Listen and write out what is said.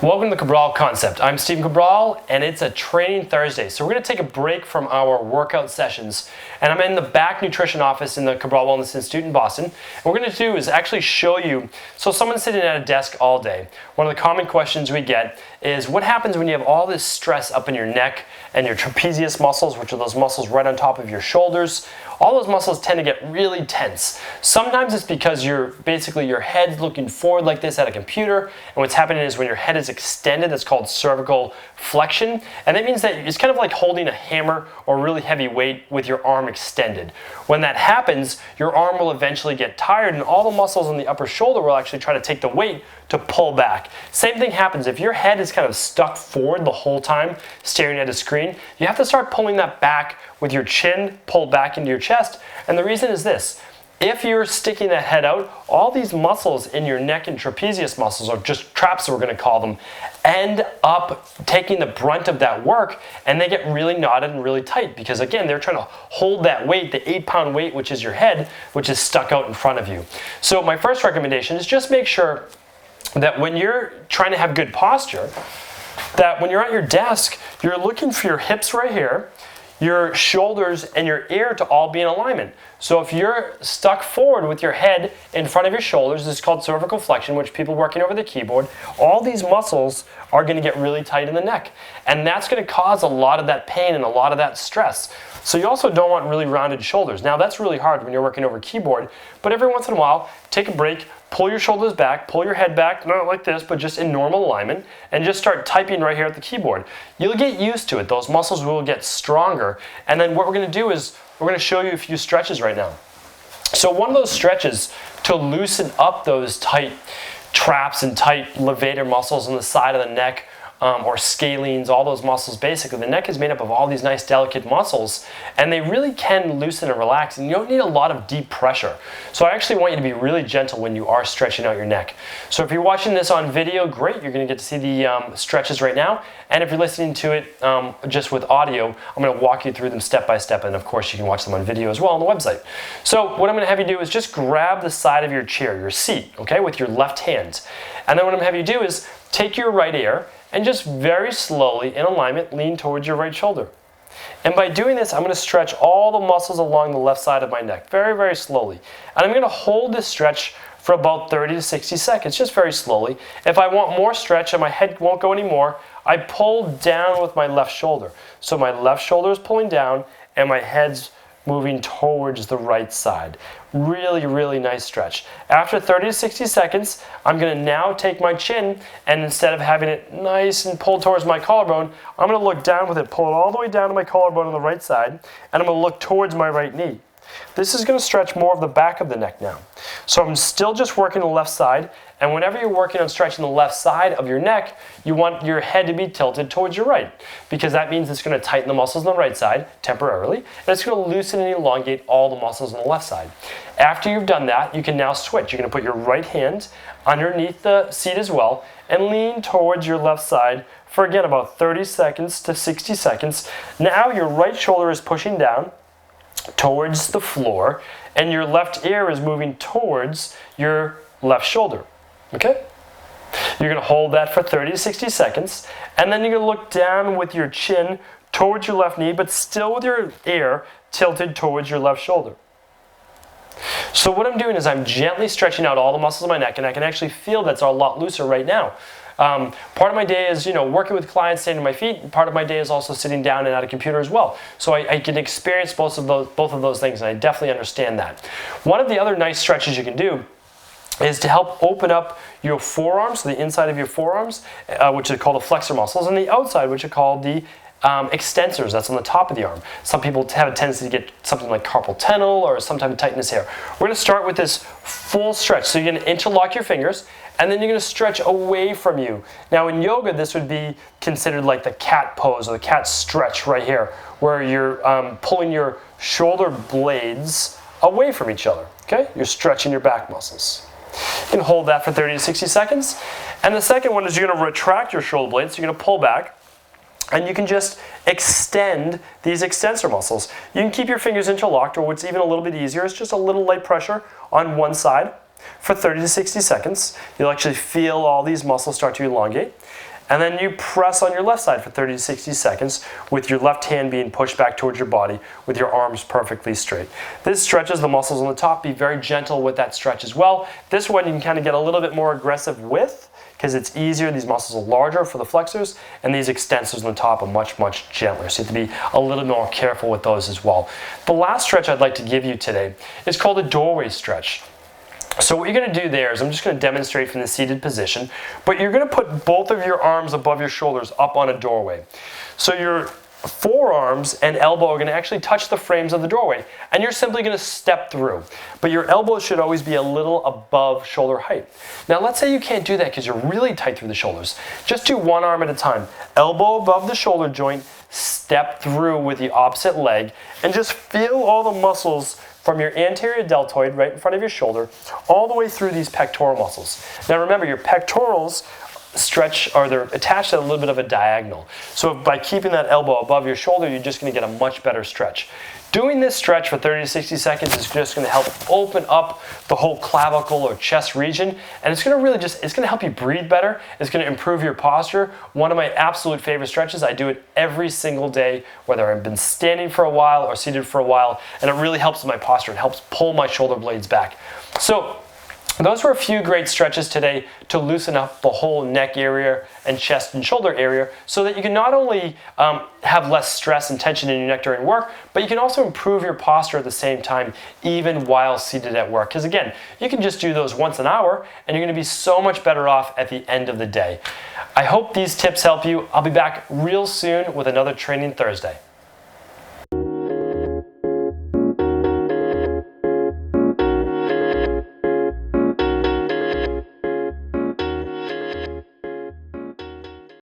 Welcome to Cabral Concept. I'm Stephen Cabral, and it's a training Thursday. So we're going to take a break from our workout sessions, and I'm in the back nutrition office in the Cabral Wellness Institute in Boston. And what we're going to do is actually show you, so someone's sitting at a desk all day. One of the common questions we get is, what happens when you have all this stress up in your neck and your trapezius muscles, which are those muscles right on top of your shoulders? All those muscles tend to get really tense. Sometimes it's because your head's looking forward like this at a computer, and what's happening is when your head is extended, that's called cervical flexion, and that means that it's kind of like holding a hammer or really heavy weight with your arm extended. When that happens, your arm will eventually get tired, and all the muscles in the upper shoulder will actually try to take the weight to pull back. Same thing happens if your head is kind of stuck forward the whole time staring at a screen. You have to start pulling that back with your chin pulled back into your chest, and the reason is this. If you're sticking that head out, all these muscles in your neck and trapezius muscles, or just traps we're going to call them, end up taking the brunt of that work, and they get really knotted and really tight because, again, they're trying to hold that weight, the 8-pound weight, which is your head, which is stuck out in front of you. So my first recommendation is just make sure that when you're trying to have good posture, that when you're at your desk, you're looking for your hips right here, your shoulders and your ear to all be in alignment. So if you're stuck forward with your head in front of your shoulders, this is called cervical flexion, which people working over the keyboard, all these muscles are going to get really tight in the neck. And that's going to cause a lot of that pain and a lot of that stress. So you also don't want really rounded shoulders. Now that's really hard when you're working over keyboard, but every once in a while, take a break, pull your shoulders back, pull your head back, not like this, but just in normal alignment, and just start typing right here at the keyboard. You'll get used to it. Those muscles will get stronger. And then what we're going to do is we're going to show you a few stretches right now. So one of those stretches to loosen up those tight traps and tight levator muscles on the side of the neck, or scalenes, all those muscles. Basically, the neck is made up of all these nice delicate muscles, and they really can loosen and relax, and you don't need a lot of deep pressure. So I actually want you to be really gentle when you are stretching out your neck. So if you're watching this on video, great, you're going to get to see the stretches right now, and if you're listening to it just with audio, I'm going to walk you through them step by step, and of course you can watch them on video as well on the website. So what I'm going to have you do is just grab the side of your chair, your seat, okay, with your left hand, and then what I'm going to have you do is take your right ear and just very slowly, in alignment, lean towards your right shoulder. And by doing this, I'm going to stretch all the muscles along the left side of my neck, very, very slowly. And I'm going to hold this stretch for about 30 to 60 seconds, just very slowly. If I want more stretch and my head won't go anymore, I pull down with my left shoulder. So my left shoulder is pulling down and my head's moving towards the right side. Really, really nice stretch. After 30 to 60 seconds, I'm going to now take my chin, and instead of having it nice and pulled towards my collarbone, I'm going to look down with it, pull it all the way down to my collarbone on the right side, and I'm going to look towards my right knee. This is going to stretch more of the back of the neck now. So I'm still just working the left side, and whenever you're working on stretching the left side of your neck, you want your head to be tilted towards your right, because that means it's going to tighten the muscles on the right side temporarily, and it's going to loosen and elongate all the muscles on the left side. After you've done that, you can now switch. You're going to put your right hand underneath the seat as well, and lean towards your left side for, again, about 30 seconds to 60 seconds. Now your right shoulder is pushing down towards the floor, and your left ear is moving towards your left shoulder. Okay? You're going to hold that for 30 to 60 seconds, and then you're going to look down with your chin towards your left knee, but still with your ear tilted towards your left shoulder. So what I'm doing is I'm gently stretching out all the muscles of my neck, and I can actually feel that's a lot looser right now. Part of my day is, working with clients, standing on my feet. Part of my day is also sitting down and at a computer as well. So I can experience both of those things, and I definitely understand that. One of the other nice stretches you can do is to help open up your forearms, so the inside of your forearms, which are called the flexor muscles, and the outside, which are called the extensors, that's on the top of the arm. Some people have a tendency to get something like carpal tunnel or some type of tightness here. We're going to start with this full stretch. So you're going to interlock your fingers, and then you're going to stretch away from you. Now in yoga, this would be considered like the cat pose or the cat stretch right here, where you're pulling your shoulder blades away from each other. Okay? You're stretching your back muscles. You can hold that for 30 to 60 seconds. And the second one is you're going to retract your shoulder blades. So you're going to pull back, and you can just extend these extensor muscles. You can keep your fingers interlocked, or what's even a little bit easier is just a little light pressure on one side for 30 to 60 seconds. You'll actually feel all these muscles start to elongate. And then you press on your left side for 30 to 60 seconds with your left hand being pushed back towards your body with your arms perfectly straight. This stretches the muscles on the top. Be very gentle with that stretch as well. This one you can kind of get a little bit more aggressive with because it's easier. These muscles are larger for the flexors, and these extensors on the top are much, much gentler. So you have to be a little more careful with those as well. The last stretch I'd like to give you today is called a doorway stretch. So what you're going to do there is I'm just going to demonstrate from the seated position, but you're going to put both of your arms above your shoulders up on a doorway. So your forearms and elbow are going to actually touch the frames of the doorway, and you're simply going to step through. But your elbows should always be a little above shoulder height. Now let's say you can't do that because you're really tight through the shoulders. Just do one arm at a time. Elbow above the shoulder joint, step through with the opposite leg, and just feel all the muscles from your anterior deltoid right in front of your shoulder all the way through these pectoral muscles. Now remember, your pectorals stretch, or they're attached at a little bit of a diagonal. So by keeping that elbow above your shoulder, you're just going to get a much better stretch. Doing this stretch for 30 to 60 seconds is just going to help open up the whole clavicle or chest region, and it's going to really it's going to help you breathe better. It's going to improve your posture. One of my absolute favorite stretches. I do it every single day, whether I've been standing for a while or seated for a while, and it really helps with my posture. It helps pull my shoulder blades back. So those were a few great stretches today to loosen up the whole neck area and chest and shoulder area so that you can not only have less stress and tension in your neck during work, but you can also improve your posture at the same time, even while seated at work. Because again, you can just do those once an hour and you're going to be so much better off at the end of the day. I hope these tips help you. I'll be back real soon with another Training Thursday.